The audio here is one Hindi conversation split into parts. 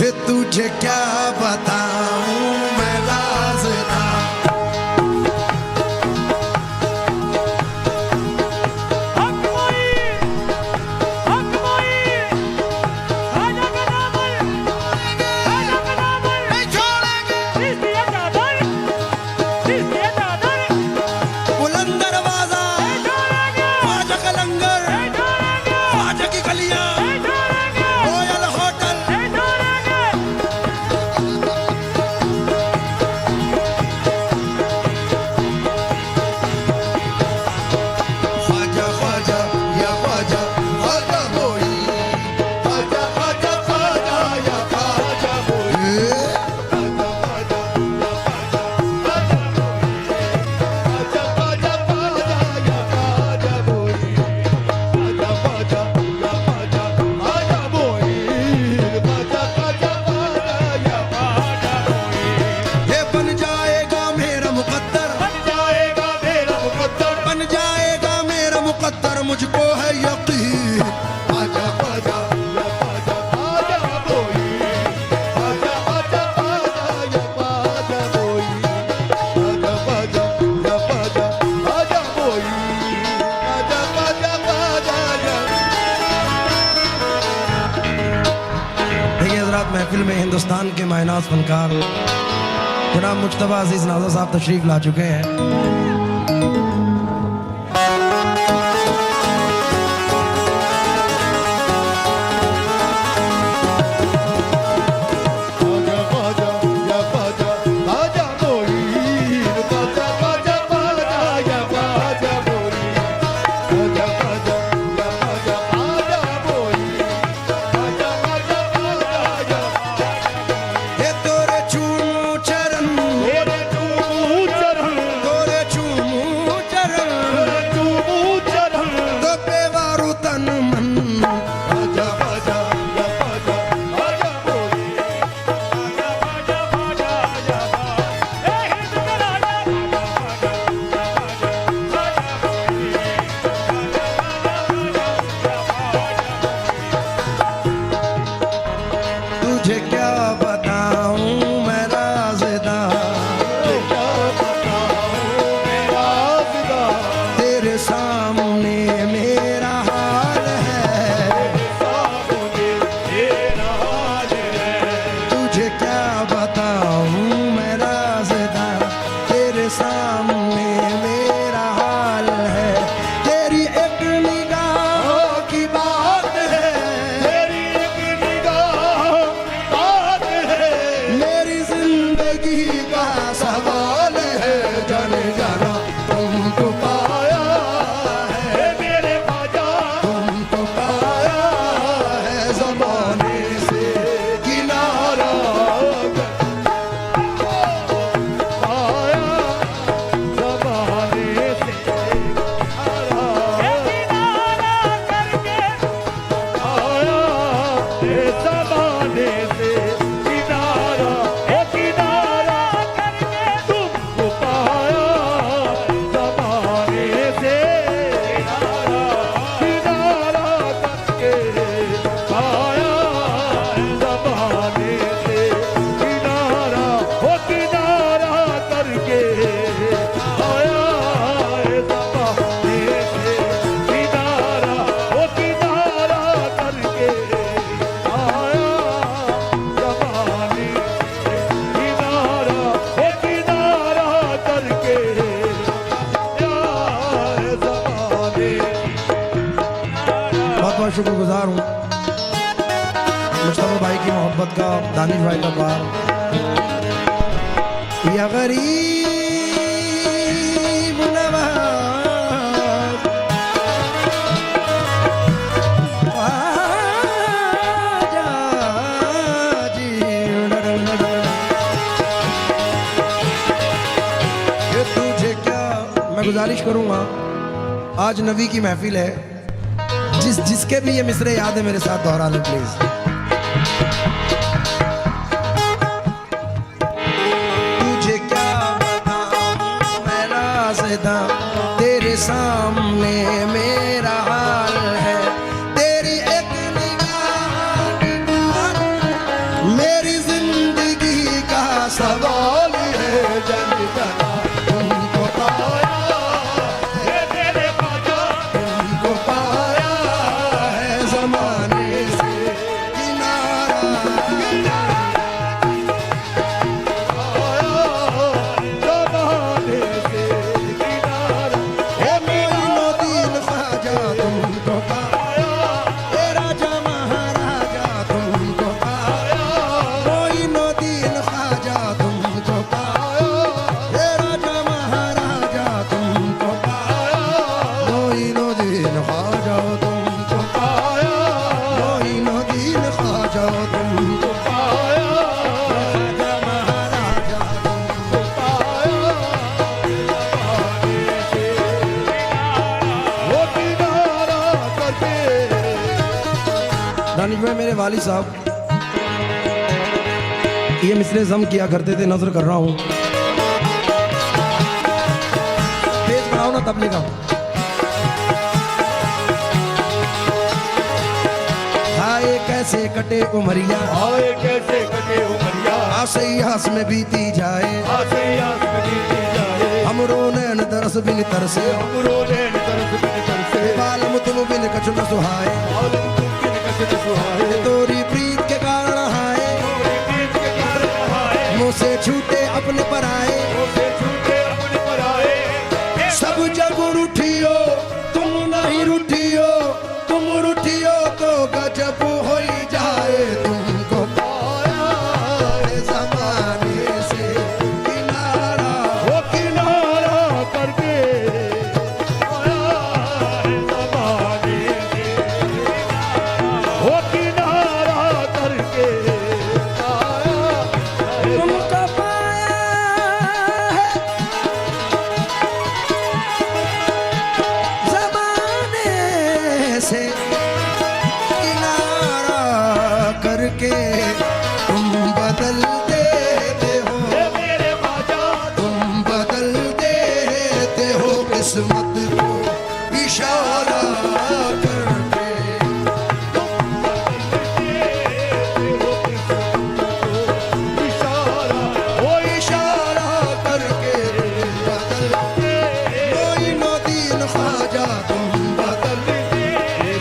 तुझे क्या बताऊं मैं राज़दा। मुझको है यकीन। आजा आजा आजा आजा बोई, आजा आजा आजा आजा बोई, आजा आजा आजा आजा बोई, आजा आजा आजा। देखिए हज़रात, महफिल में हिंदुस्तान के मायनाज़ फनकार जनाब मुज्तबा अजीज़ नाज़र साहब तशरीफ़ ला चुके हैं। तुझे क्या बताऊं मैं राज़दा, तेरे सामने मेरा हाल है, तुझे क्या बताऊं मैं राज़दा, तेरे सामने मेरा हाल है। तेरी एक निगाह की बात है, तेरी एक निगाह बात है, मेरी जिंदगी का सवाल है। जाने जाना तुमको पाया है मेरे ख्वाजा, तुमको पाया है ज़माने से किनारा पाया, ज़माने से किनारा करके आया, ज़माने से किनारा किनारा करके तुमको पाया, ज़माने से किनारा किनारा करके आया, ज़माने से किनारा किनारा करके आया, ज़माने से किनारा किनारा करके आया, ज़माने किनारा किनारा करके ज़माने। बहुत बहुत शुक्रगुजार हूँ मुश्तबा भाई की मोहब्बत का, दानिश भाई का प्यार। या गरीब नवाज़ ख्वाजा जी, ये तुझे क्या। मैं गुजारिश करूंगा, आज नबी की महफिल है, जिसके भी ये मिसरे याद है मेरे साथ दोहरा लें प्लीज। तुझे क्या बताऊं मैं राज़दा, तेरे सामने मेरा हाल है, तेरी एक निगाह की बात तेरी जिंदगी का सवाल है जनता तुमको पाया है तेरे ख्वाजा तुमको पाया है जमाने से किनारा दानिश भाई मेरे वालिद साहब ये मिसरे जम किया करते थे, नजर कर रहा हूँ। तेज बनाओ ना तबले का। हाय कैसे कटे उमरिया आए कैसे कटे उमरिया आसे आस में बीती जाए आसे आस में बीती जाए हमरो नैन तरस बिन तरसे हमरो नैन तरस बिन तरसे बालम तुम बिन कछु न सुहाए मालूम तुम बिन कछु न सुहाए तोरी प्रीत के कारण हाय तोरी प्रीत के कारण हाय मुँह से छूटे अपने पर आए उसे छूटे अपने पर आए सब जग रूठियो तुम नहीं रूठियो तुम रूठियो तो गजब हो ही जाए तुमको पाया है जमाने से किनारा वो किनारा करके आया है ज़माने से वो किनारा करके आया है तुमको पाया है जमाने से किनारा करके तुम बदल देते हो मेरे ख्वाजा तुम बदल देते हो किस्मत को इशारा करके इशारा वो इशारा करके बदल कोई नदीन ख्वाजा तुम बदल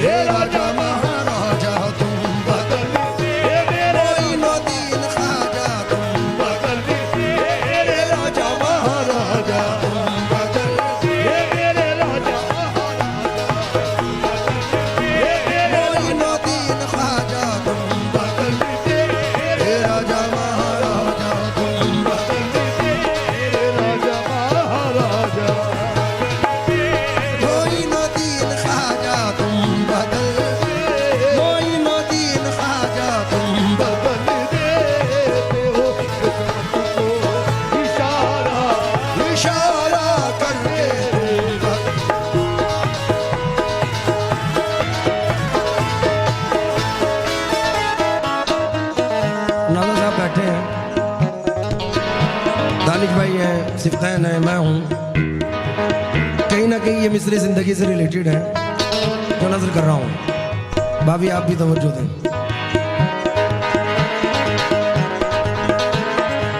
हे राजा महाराजा तुम बदल कोई नदीन ख्वाजा तुम बदल हे राजा महाराजा तुम बदल मेरे राजा कोई नदीन ख्वाजा तुम बदल हे राजा महाराजा तुम बदल मेरे राजा महाराजा कोई नदीन ख्वाजा तुम बदल कोई नदीन ख्वाजा तुम बदल बदल देते हो किस्मत को इशारा इशारा करके तुम बदल नाना साहब बैठे हैं, दानिश भाई हैं, सिफ्तैन है, मैं हूँ। कहीं ना कहीं ये मिस्री जिंदगी से रिलेटेड है जो नजर कर रहा हूँ। भाभी आप भी तवज्जो दें।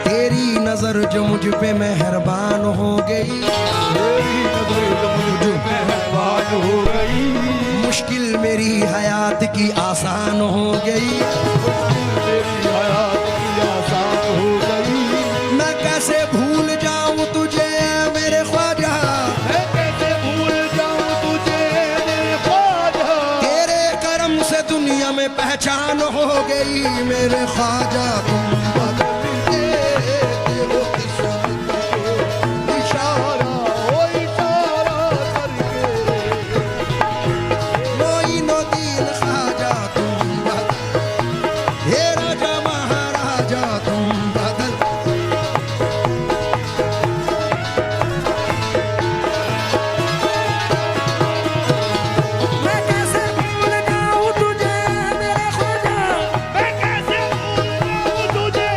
तेरी नजर जो मुझ पे मेहरबान हो गई मेरी नजर जो मुझ पे मेहरबान हो गई मुश्किल मेरी हयात की आसान हो गई मेरी हयात की आसान हो गई मैं कैसे भूल जाऊं तुझे मेरे ख्वाजा मैं कैसे भूल जाऊं तुझे मेरे ख्वाजा तेरे करम से दुनिया में पहचान हो गई मेरे ख्वाजा तुम बदल देते हो किस्मत को इशारा ओ इशारा करके मोइनुद्दीन ख्वाजा तुम बदल हे राजा महाराजा तुम बदल मैं कैसे भूल जाऊं तुझे मेरे ख्वाजा मैं कैसे भूल जाऊं तुझे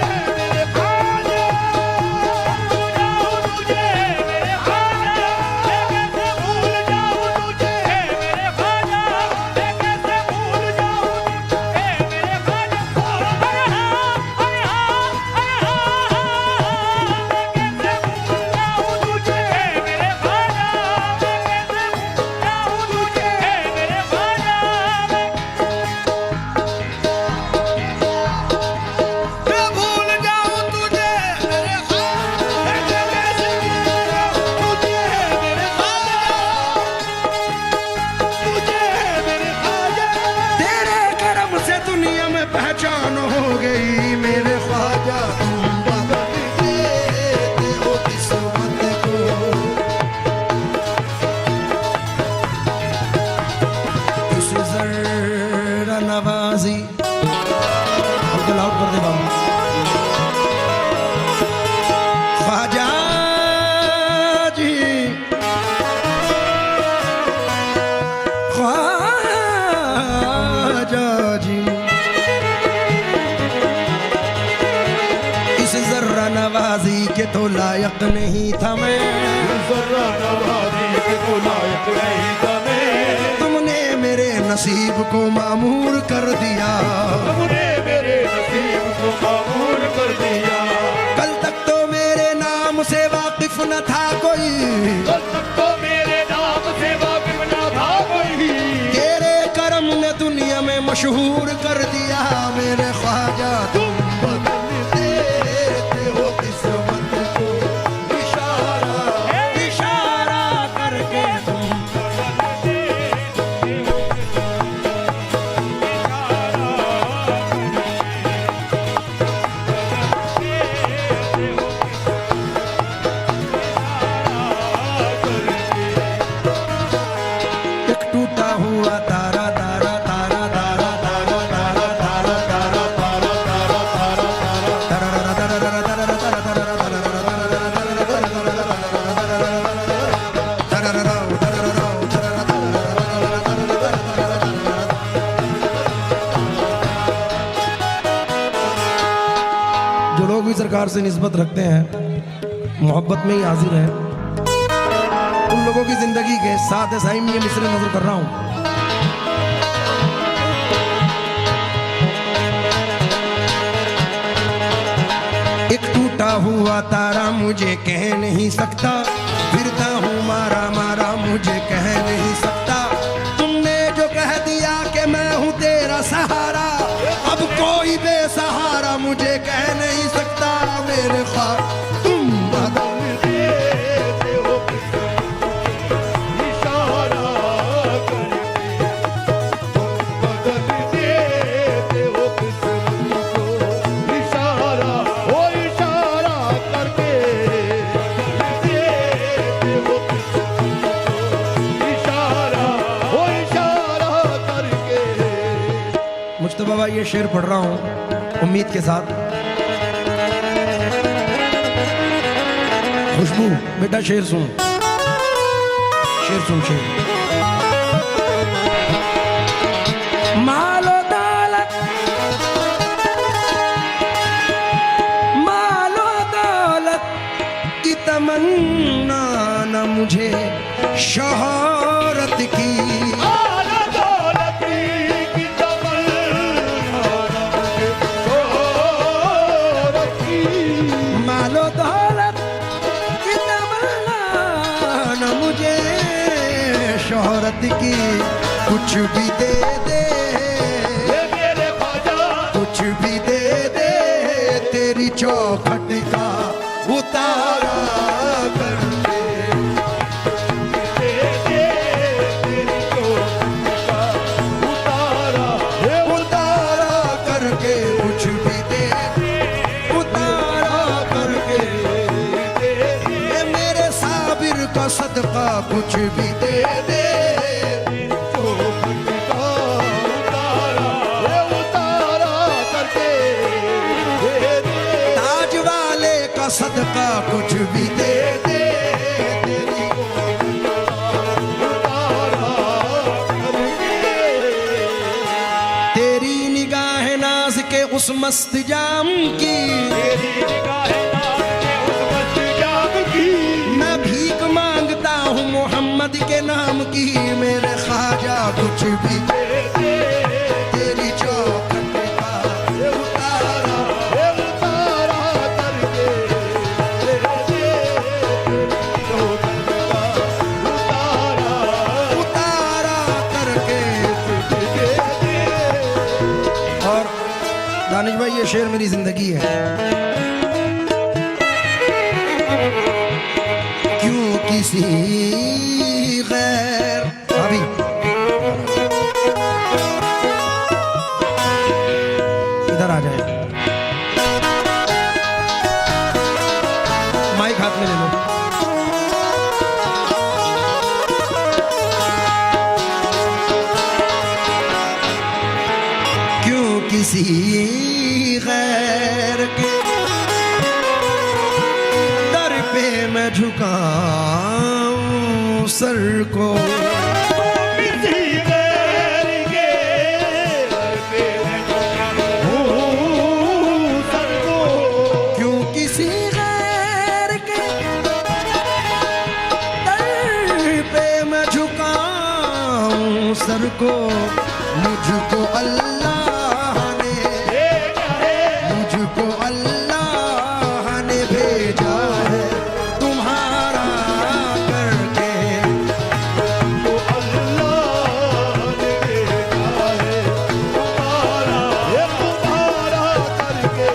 नवाजी के तो लायक नहीं था मैं, जर्रा नवाजी के तो लायक नहीं था मैं। तुमने मेरे नसीब को मामूर कर दिया, तुमने मेरे नसीब को मामूर कर दिया। कल तक तो मेरे नाम से वाकिफ न था कोई, कल तक तो मेरे नाम से वाकिफ न था कोई। तेरे करम ने दुनिया में मशहूर कर दिया। मेरे ख्वाजा तुम बदल देते हो किस्मत को, इशारा इशारा करके तुम एक टूटा हुआ तारा तारा तारा तारा तारा तारा तारा तारा तारा तारा तारा तारा जो लोग भी सरकार से निस्बत रखते हैं, मोहब्बत में ही हाजिर है, उन लोगों की जिंदगी के साथ साइम ये मिसरे नजर कर रहा हूं। एक टूटा हुआ तारा मुझे कह नहीं सकता, फिरता हूँ मारा मारा मुझे कह नहीं सकता। तुमने जो कह दिया कि मैं हूँ तेरा सहारा, अब कोई बेसहारा मुझे कह नहीं सकता। मेरे ख्वाब तुम बदल देते हो इशारा करके, बदल देते हो किस्मत को, इशारा ओ इशारा करके देते हो किस्मत को, इशारा ओ इशारा करके। मुझतबा भाई ये शेर पढ़ रहा हूँ उम्मीद के साथ। खुशबू बेटा शेर सुन, शेर सुन शेर। मालो दौलत मालो दौलत की तमन्ना न मुझे शोहरत की, आला दौलत की तमन्ना शोहरत की। मालो दौलत की तमन्ना न मुझे शोहरत की। कुछ भी दे दे ये मेरे ख्वाजा कुछ भी दे दे, तेरी चौखट का उतारा कर दे। दे दे तेरी चोट का उतारा, ये उतारा करके कुछ भी दे दे, उतारा करके दे दे ये मेरे साबिर का सदका कुछ भी दे दे। चोट का उतारा, ये उतारा करके दे दे ताज वाले का सदका कुछ भी दे दे। तेरी उतारा करके। तेरी निगाह नाज के उस मस्त जाम की, तेरी निगाहें नाज़ के उस मस्त जाम की। मैं भीख मांगता हूँ मोहम्मद के नाम की। मेरे ख्वाजा कुछ भी दे दे तेरी चौखट का उतारा, ये उतारा करके दे दे चोट का उतारा, उतारा करके। दे दे। और दानिश भाई ये शेर मेरी जिंदगी है। क्यों किसी गैर अभी इधर आ जाए, माइक हाथ में ले लो। क्यों किसी गैर के दर पे मैं झुकाऊं सर को, किसी गैर के पे हूँ सर को। क्यों किसी गैर को मुझको अल्लाह ने मुझको अल्लाह ने भेजा है तुम्हारा करके। तो अल्लाह ने भेजा है तुम्हारा, ये तुम्हारा करके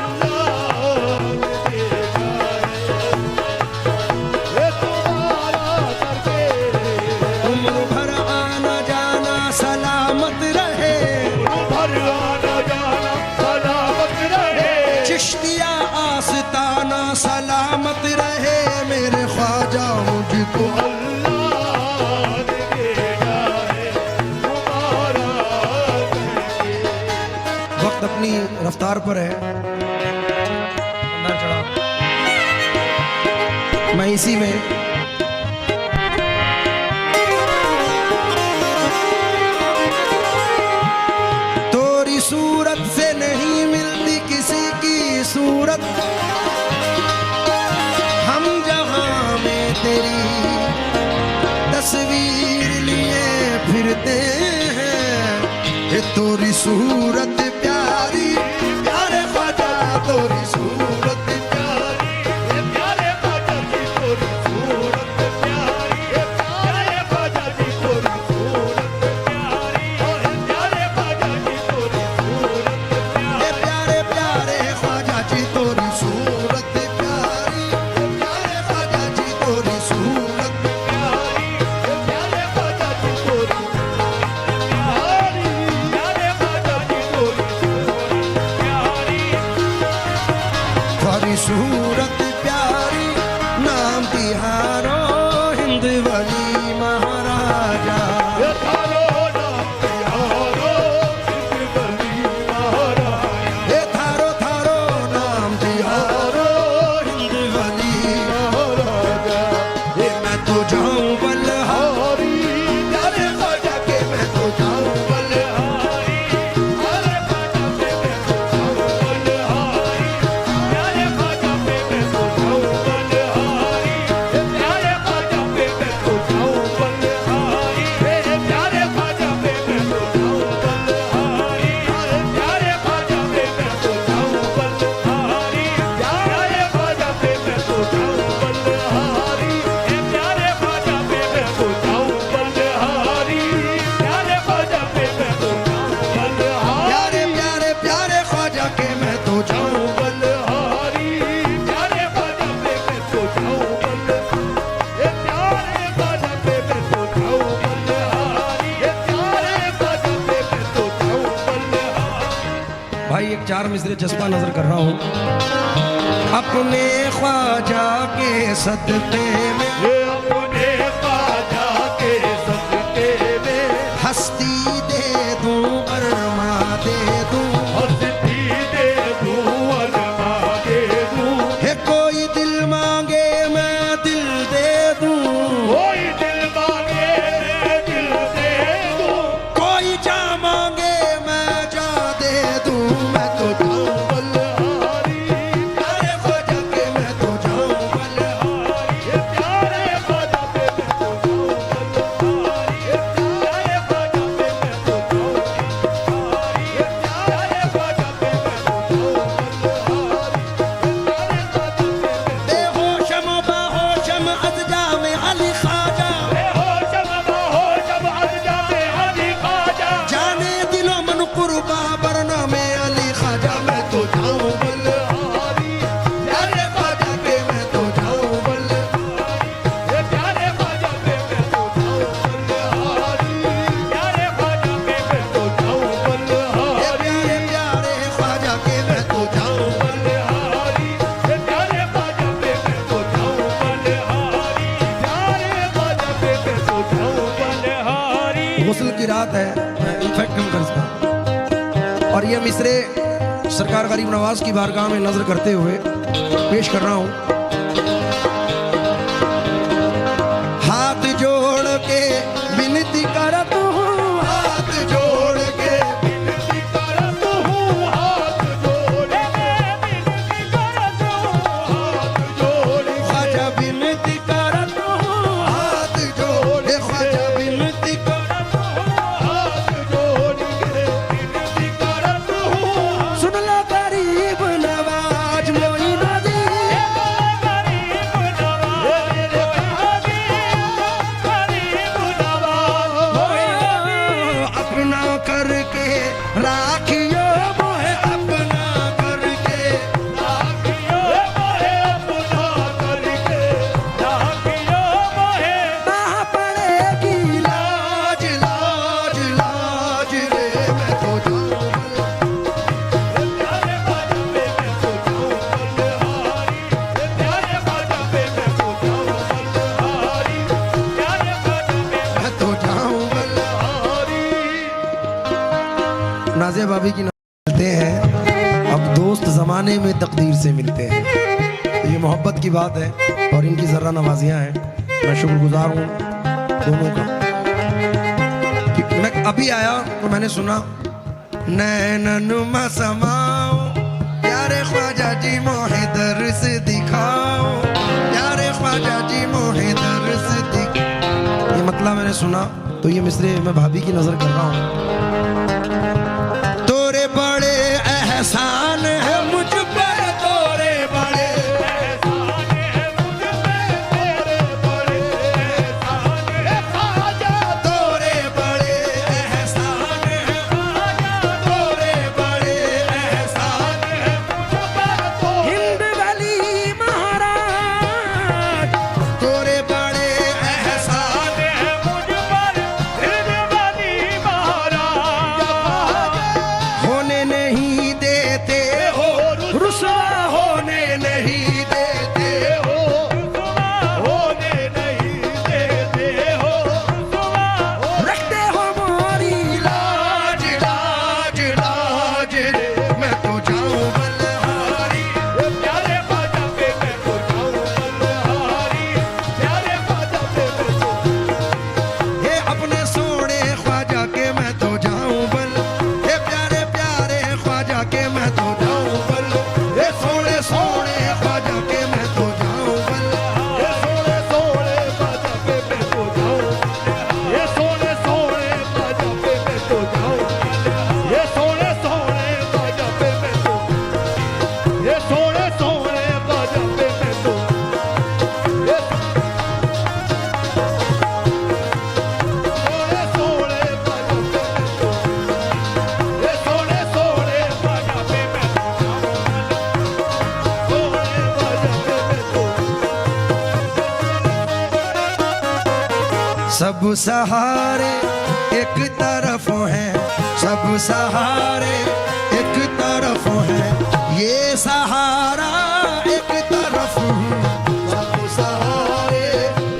अल्लाह ने भेजा है, ये तुम्हारा करके। उम्र भर आना जाना सलामत रहे, भर आना जाना सलामत रहे, चिश्तिया आस्ताना सलामत रहे, मेरे ख्वाजा मुझको। अल्लाह ने भेजा है तुम्हारा करके। वक्त अपनी रफ्तार पर है, अंदर चढ़ा मैं इसी में तोरी सूरत से नहीं मिलती किसी की सूरत, हम जहां में तेरी तस्वीर लिए फिरते हैं। ये तोरी सूरत प्यारी प्यारे ख्वाजा, तोरी सूरत प्यारी ये प्यारे ख्वाजा की तोरी सूरत प्यारी, ये प्यारे ख्वाजा की तोरी सूरत प्यारी, और प्यारे ख्वाजा की तोरी सूरत ये प्यारी। प्यारे प्यारे ख्वाजा जी तोरी सूरत प्यारी, ये प्यारे ख्वाजा जी तोरी सूरत प्यारी ये प्यारे ख्वाजा की तोरी प्यारी, प्यारे ख्वाजा की तोरी प्यारी। तोरी सूरत प्यारी, नाम तिहारो हिंद वली महाराजा। ये थारो नाम तिहारो हिंद वली महाराजा, ये थारो थारो नाम तिहारो हिंद वली महाराजा। ये मैं तो जाऊं बलहारी, प्यारे ख्वाजा के मैं तो जाऊं बलहारी, प्यारे ख्वाजा पे मैं तो जाऊं बलहारी, प्यारे ख्वाजा पे मैं तो जाऊं बलहारी, ये प्यारे ख्वाजा पे मैं तो जाऊं बलहारी, ये प्यारे ख्वाजा पे मैं तो जाऊं बलहारी, ये प्यारे ख्वाजा पे मैं तो जाऊं बलहारी, प्यारे ख्वाजा पे मैं तो जाऊं बलहारी, ये प्यारे ख्वाजा पे मैं तो जाऊं बलहारी, प्यारे ख्वाजा पे मैं तो जाऊं बलहारी, प्यारे प्यारे प्यारे ख्वाजा के मैं तो जाऊं बलहारी, प्यारे ख्वाजा पे मैं तो जाऊं बलहारी, ये प्यारे ख्वाजा पे मैं तो जाऊं बलहारी, ये प्यारे ख्वाजा पे मैं तो जाऊं बलहारी। भाई एक चार मिसरे जज्बा नजर कर रहा हूँ। अपने ख्वाजा के सदक़े में ये अपने ख्वाजा के सदक़े में हस्ती दे दूं अरमा दे दूं, हस्ती दे दूं अरमा दे दूं, है कोई दिल मांगे मैं दिल दे दूं, कोई दिल मांगे मैं दिल दे दूं, कोई जा मांगे मैं जा दे दूं। मैं तो जाऊं बलहारी, प्यारे ख्वाजा के मैं तो जाऊं बलहारी, ये प्यारे ख्वाजा पे मैं तो जाऊं बलहारी, ये प्यारे ख्वाजा पे मैं तो जाऊं बलहारी, ये प्यारे ख्वाजा पे मैं तो जाऊं बलहारी, ये प्यारे ख्वाजा पे मैं बेहोशम बाहोशम अज़जा में अली ख्वाजा, बेहोशम बाहोशम अज़जा में अली ख्वाजा, जाने दिलो मन कुर्बा बरना में अली ख्वाजा। मैं तो जाऊं बलहारी, प्यारे ख्वाजा के मैं तो जाऊं ये प्यारे ख्वाजा पे मैं तो जाऊं बलहारी, प्यारे ख्वाजा पे मैं तो जाऊं ये बलहारी, प्यारे प्यारे ख्वाजा के मैं तो जाऊं बलहारी, ये प्यारे ख्वाजा पे मैं तो जाऊं बलहारी, प्यारे ख्वाजा पे मैं तो जाऊं बलहारी। गुस्ल की रात है, मैं इनफेक्ट कम कर सकता। और ये मिसरे सरकार गरीब नवाज की बारगाह में नजर करते हुए पेश कर रहा हूं। हाथ जोड़ के विनती करता हूं, हाथ जोड़ के विनती करत हूँ, हाथ जोड़ के विनती करत हूँ, हाथ जोड़ के ख्वाजा विनती करता हूं, हाथ जोड़ ख्वाजा विनती करता हूं, ज़माने में तकदीर से मिलते हैं। तो ये मोहब्बत की बात है और इनकी ज़र्रा नवाजियाँ हैं। मैं शुक्रगुजार हूँ दोनों का। कि मैं अभी आया तो मैंने सुना नैननुमा समाओ प्यारे ख्वाजा जी मोहे दर्स दिखाओ, प्यारे ख्वाजा जी मोहे दर्स दिखाओ। ये मतलब मैंने सुना तो ये मिसरे मैं भाभी की नजर कर रहा हूँ। तोरे बड़े एहसान है मुझ पर, तोरे बड़े एहसान है मुझ पे, तेरे बड़े एहसान है ख्वाजा, तोरे बड़े एहसान है ख्वाजा, तोरे बड़े एहसान है मुझ पर तो हिंद वाली महाराज, तोरे बड़े एहसान है मुझ पर हिंद वाली महाराज। होने नहीं देते हो, रुसवा होने नहीं देते हो, होने नहीं देते हो, रखते हो मोरी लाज लाज लाज रे। मैं तो जाऊं बलहारी, प्यारे ख्वाजा पे मैं तो जाऊं बलहारी, प्यारे ख्वाजा पे मैं तो ये अपने सोने ख्वाजा के मैं तो जाऊं बल, ये प्यारे प्यारे ख्वाजा के मैं तो जाऊं बल, ये सोने सोने ख्वाजा के मैं तो जाऊं बल। ये सोने सोने ख्वाजा पे मैं तो जाऊं, ये सोने सोने ख्वाजा पे मैं तो जाऊं, ये सोने सोने ख्वाजा पे मैं तो, ये सोने सोने ख्वाजा पे मैं तो, ये सोने सोने ख्वाजा पे मैं तो, ये सोने सोने ख्वाजा पे मैं तो जाऊं, सोने ख्वाजा पे मैं तो। सब सहारे एक तरफ हैं, सब सहारे एक तरफ हैं, ये सहारा एक तरफ हूँ। सब सहारे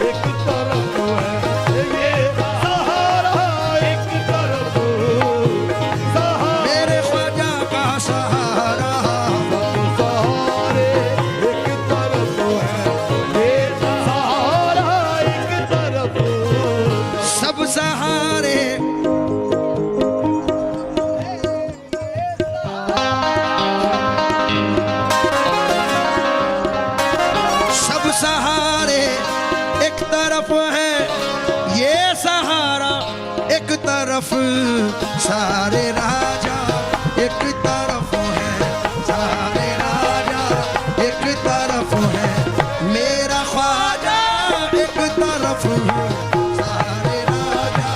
एक तरफ है ये सहारा, एक तरफ सहारा, मेरे ख्वाजा का सहारा, सहारे एक तरफ है ये सहारा, एक तरफ सब सहारे सब सहारे एक तरफ है, ये सहारा एक तरफ, सारे राजा एक तरफ है, सारे राजा एक तरफ है, मेरा ख्वाजा एक तरफ है, सारे राजा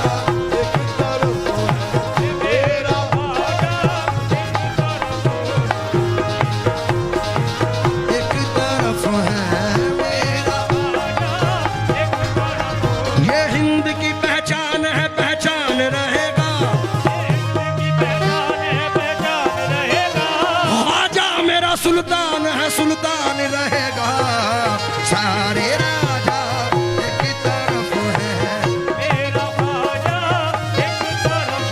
एक तरफ है मेरा ख्वाजा, एक तरफ है मेरा। एक तरफ ये हिंद की पहचान है, पहचान रहेगा, की पहचान है, पहचान रहेगा, ख्वाजा मेरा सुल्तान है, सुल्तान रहेगा, सारे राजा एक तरफ है। मेरा ख्वाजा एक तरफ,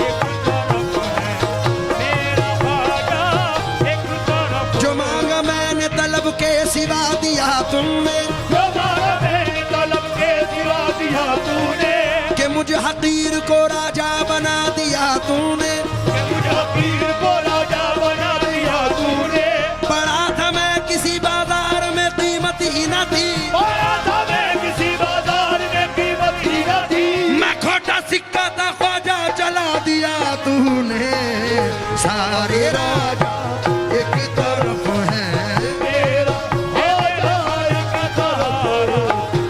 एक तरफ है मेरा ख्वाजा, एक तरफ जो मांगा मैंने तलब के सिवा दिया तुमने, जो मांगा मैंने तलब के सिवा दिया तूने, कि मुझे हकीर को राजा बना दिया तूने, कि मुझे पीर को राजा बना दिया तूने, पढ़ा था मैं किसी बाजार में कीमत ही न थी, पाया था मैं किसी बाजार में कीमत ही न थी, मैं खोटा सिक्का था ख्वाजा चला दिया तूने, सारे राजा एक तरफ है। मेरा ख्वाजा एक तरफ,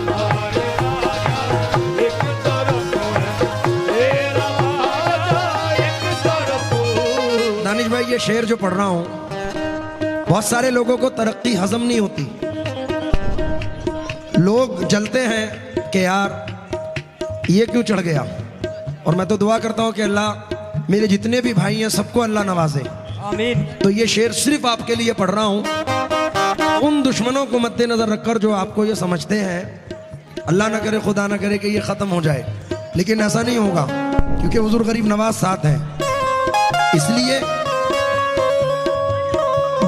सारे राजा एक तरफ है, मेरा ख्वाजा एक तरफ। दानिश भाई ये शेर जो पढ़ रहा हूँ, बहुत सारे लोगों को तरक्की हजम नहीं होती, लोग जलते हैं कि यार ये क्यों चढ़ गया। और मैं तो दुआ करता हूँ कि अल्लाह मेरे जितने भी भाई हैं सबको अल्लाह नवाजे। आमीन। तो ये शेर सिर्फ आपके लिए पढ़ रहा हूँ, उन दुश्मनों को मद्देनजर रखकर जो आपको ये समझते हैं, अल्लाह ना करे खुदा ना करे कि ये ख़त्म हो जाए, लेकिन ऐसा नहीं होगा क्योंकि हुजूर गरीब नवाज साथ हैं। इसलिए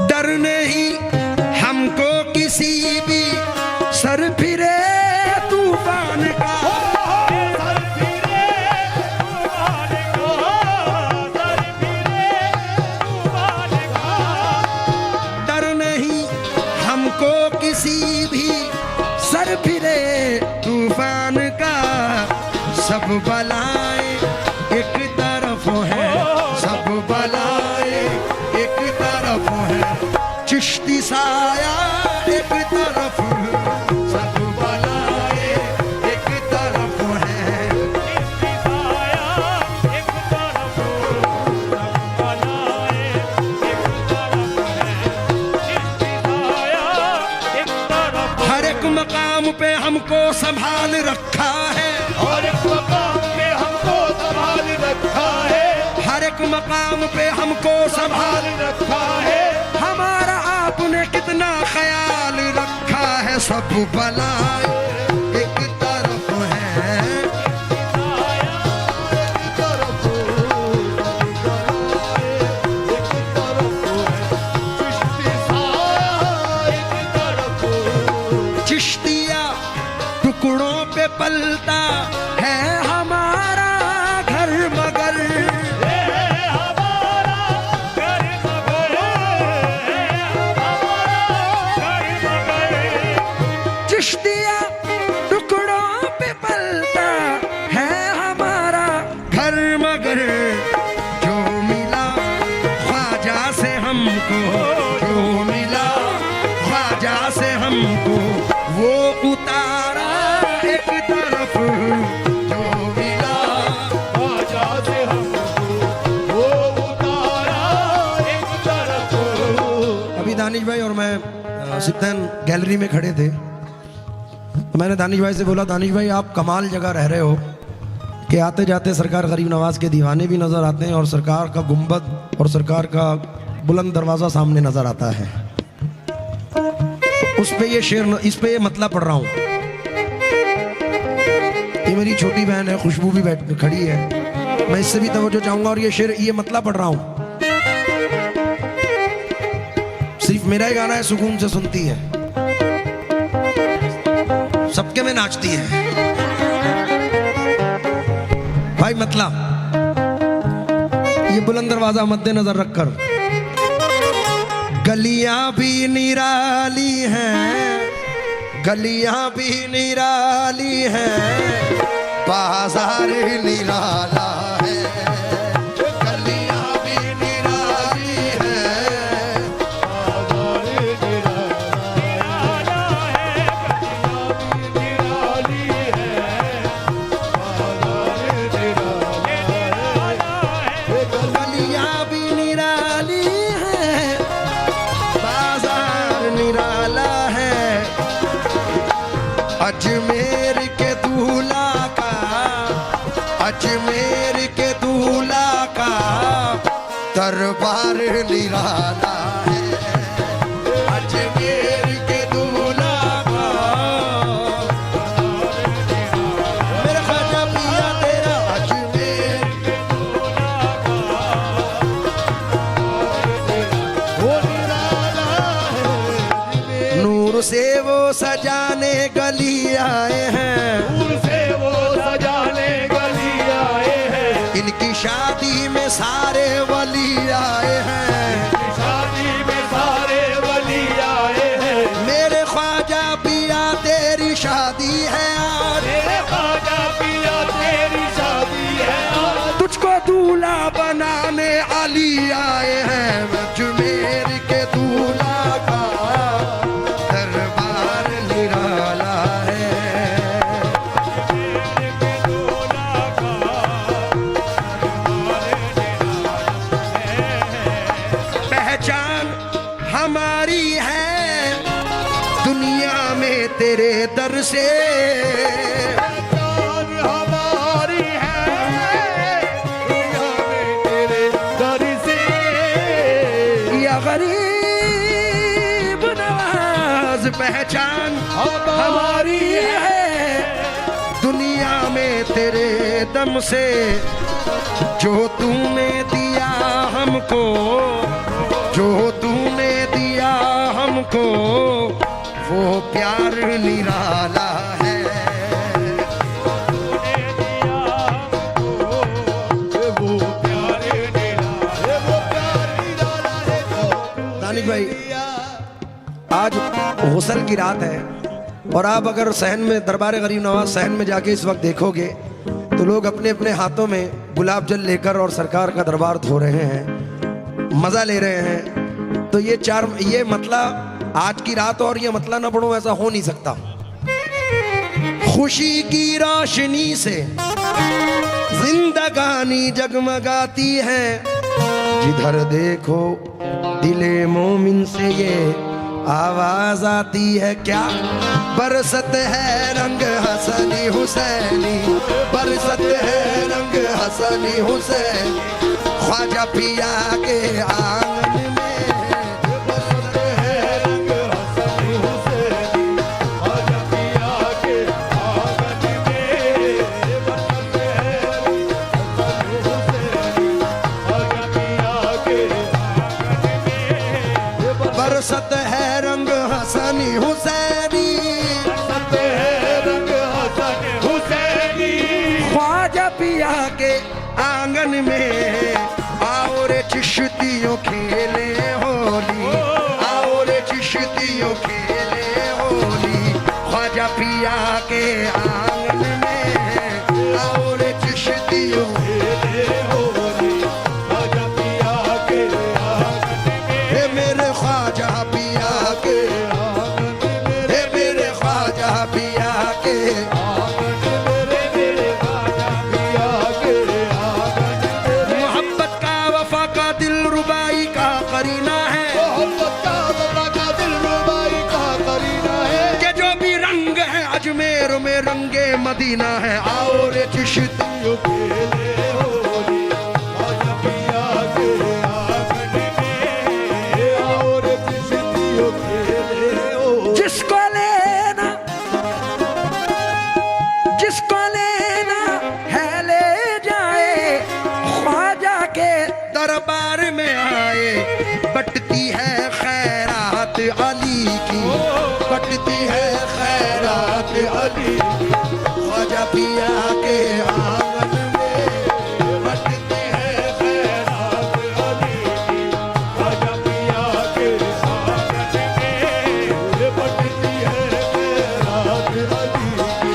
डर नहीं हमको किसी भी सर फिरे तूफान का। सर फिरे तूफान का, सर फिरे तूफान का। डर नहीं हमको किसी भी सर फिरे तूफान का। सब बलाएं एक तरफ है, सब बलाएं एक तरफ है। चिश्ती साया एक तरफ, सब बलाएं एक तरफ है। चिश्ती साया एक तरफ, सब बलाएं एक तरफ है। चिश्ती साया एक तरफ। हर एक मकाम पे हमको संभाल रखा है, और एक मकाम पे हमको संभाल रखा है, हर एक मकाम पे हमको संभाल। संभाल रखा है। हमारा आपने कितना ख्याल रखा है। सब बलाएं एक तरफ है, साया एक तरफ, एक तरफ है। चिश्ती साया एक तरफ। चिश्तिया टुकड़ों पे पलता है हमारा घर मगर। हमारा घर मगर, हमारा घर मगर। चिश्तिया टुकड़ों पे पलता है हमारा घर मगर। जो मिला ख्वाजा से हमको, जो मिला ख्वाजा से हमको, वो उतारा एक तरफ। जो मिला ख्वाजा से हमको वो उतारा एक तरफ। अभी दानिश भाई और मैं सिद्धन गैलरी में खड़े थे, तो मैंने दानिश भाई से बोला, दानिश भाई आप कमाल जगह रह रहे हो कि आते जाते सरकार गरीब नवाज के दीवाने भी नज़र आते हैं और सरकार का गुंबद और सरकार का बुलंद दरवाज़ा सामने नज़र आता है। उस पे ये शेर, इस पे ये मतला पढ़ रहा हूँ। ये मेरी छोटी बहन है खुशबू भी बैठ खड़ी है, मैं इससे भी तवज्जो चाहूँगा। और ये शेर, ये मतला पढ़ रहा हूँ। सिर्फ मेरा ही गाना है, सुकून से सुनती है, सबके में नाचती है। भाई मतला, ये बुलंद दरवाजा मद्देनजर रखकर, गलियां भी निराली हैं, गलियां भी निराली हैं, बाजार निराला है। गलियां भी निराली हैं, निराला है, निराली है, निराला है। गलियां भी निराली हैं, बाजार निराला है। अजमेर के दूल्हा का, अजमेर के दूल्हा का दरबार निराला है। अजमेर के दूल्हा का, मेरा ख्वाजा पिया तेरा अजमेर के वो निराला है। नूर से वो सजाने गली आए हैं। दूर से वो सजाने गली आए हैं। इनकी शादी में सारे वली आए हैं। शादी में सारे वली आए हैं। मेरे ख्वाजा पिया तेरी शादी है आज, तेरे ख्वाजा पिया तेरी शादी है आज। तुझको दूल्हा बनाने अली आए हैं। अजमेर के दूल्हा का दरबार निराला है। तेरे दूल्हा का दरबार निराला है। पहचान हमारी है दुनिया में तेरे दर से। पहचान हमारी है दुनिया में तेरे दर से। या गरीब नवाज पहचान हमारी है दुनिया में तेरे दम से। जो तूने दिया हमको, जो तूने दिया हमको वो प्यार निराला है। दानिश भाई, आज गुस्ल की रात है और आप अगर सहन में, दरबार गरीब नवाज सहन में जाके इस वक्त देखोगे तो लोग अपने अपने हाथों में गुलाब जल लेकर और सरकार का दरबार धो रहे हैं, मजा ले रहे हैं। तो ये मतला आज की रात और ये मतला ना पढ़ो, ऐसा हो नहीं सकता। खुशी की रोशनी से जिंदगानी जगमगाती है, जिधर देखो दिले मोमिन से ये आवाज आती है। क्या बरसत है रंग हसनी हुसैनी, बरसत है रंग हसनी हुसैनी, ख्वाजा पिया के आंगन में बरसत है रंग हसनी हुसैनी, ख्वाजा पिया के आंगन में बरसत है रंग हसनी हुसैनी, ख्वाजा पिया के आंगन में बरसत है रंग हसनी हुसैनी, बरसत है रंग हसनी हुसैनी, ख्वाजा पिया के आंगन में। आओ रे चिश्तियों खेले होली, आओ रे चिश्तियों खेले होली, ख्वाजा पिया के आंगन में। आओ रे चिश्तियों खेले होली, ख्वाजा पिया के आंगन में। हे मेरे ख्वाजा पिया के आंगन में, हे मेरे ख्वाजा पिया के आंगन में, मेरे ख्वाजा पिया के आंगन में। मोहब्बत का वफा का दिल रुबाई का करीना है, मोहब्बत का वफा का दिल रुबाई का करीना है, कि जो भी रंग है अजमेर में रंगे मदीना है। आओ रे चिश्तियों खेले होली, ख्वाजा पिया के आंगन में। आओ रे चिश्तियों खेले होली, जिसको लेना है ले जाए, ख्वाजा के दरबार में आए। बटती है खैरात अली की, बटती है खैरात अली की, ख्वाजा पिया के आंगन में। बटती है खैरात अली की, ख्वाजा पिया के आंगन में। बटती है खैरात अली की,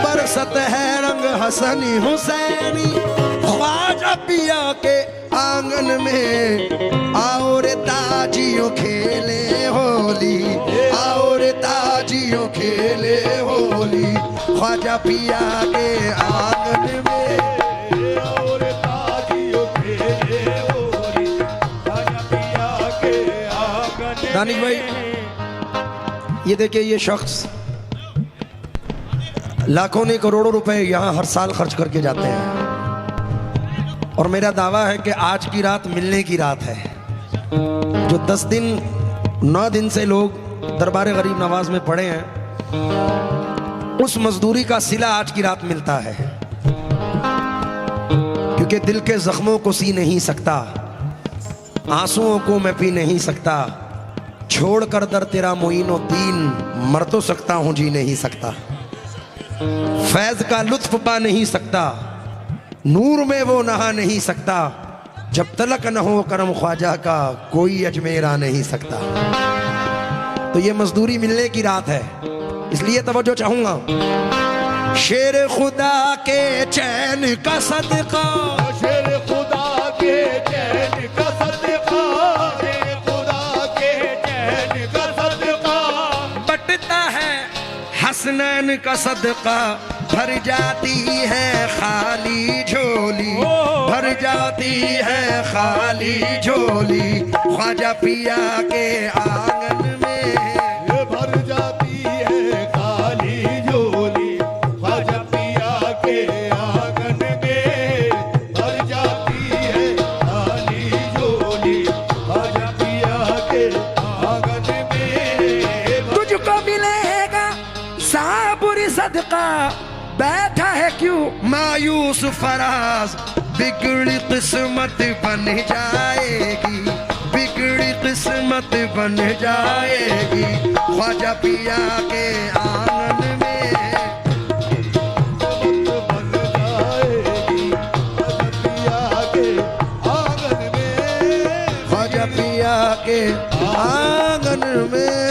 बरसत है रंग हसनी हुसैनी, ख्वाजा पिया के आंगन में। आओ रे ताजियों खेले होली, आओ रे ताजियों खेले होली, ख्वाजा पिया के आंगन में। आओ रे ताजियों खेले होली, ख्वाजा पिया के आंगन में। दानिश भाई, ये देखिए, ये शख्स लाखों ने करोड़ों रुपए यहाँ हर साल खर्च करके जाते हैं और मेरा दावा है कि आज की रात मिलने की रात है। जो 10 दिन 9 दिन से लोग दरबार गरीब नवाज में पड़े हैं, उस मजदूरी का सिला आज की रात मिलता है। क्योंकि दिल के जख्मों को सी नहीं सकता, आंसुओं को मैं पी नहीं सकता, छोड़ कर दर तेरा मोइनो दीन, मर तो सकता हूं जी नहीं सकता। फैज का लुत्फ पा नहीं सकता, नूर में वो नहा नहीं सकता, जब तलक न हो करम ख्वाजा का कोई अजमेर आ नहीं सकता। तो ये मजदूरी मिलने की रात है, इसलिए तवज्जो चाहूंगा। शेर खुदा के चैन का सदका, शेर खुदा के चैन का सदका, शेर खुदा के चैन का सदका, बटता है हसनैन का सदका, भर जाती है खाली झोली, भर जाती है खाली झोली, ख्वाजा पिया के आंगन में। ये भर जाती है खाली झोली, ख्वाजा पिया के आंगन में। भर जाती है खाली झोली, ख्वाजा पिया के आंगन में। तुझको मिलेगा साबुरी सदका, बैठा है क्यों मायूस फराज, बिगड़ी किस्मत बन जाएगी, बिगड़ी किस्मत बन जाएगी ख्वाजा पिया के आंगन में। बन जाएगी ख्वाजा पिया के आंगन में, ख्वाजा पिया के आंगन में।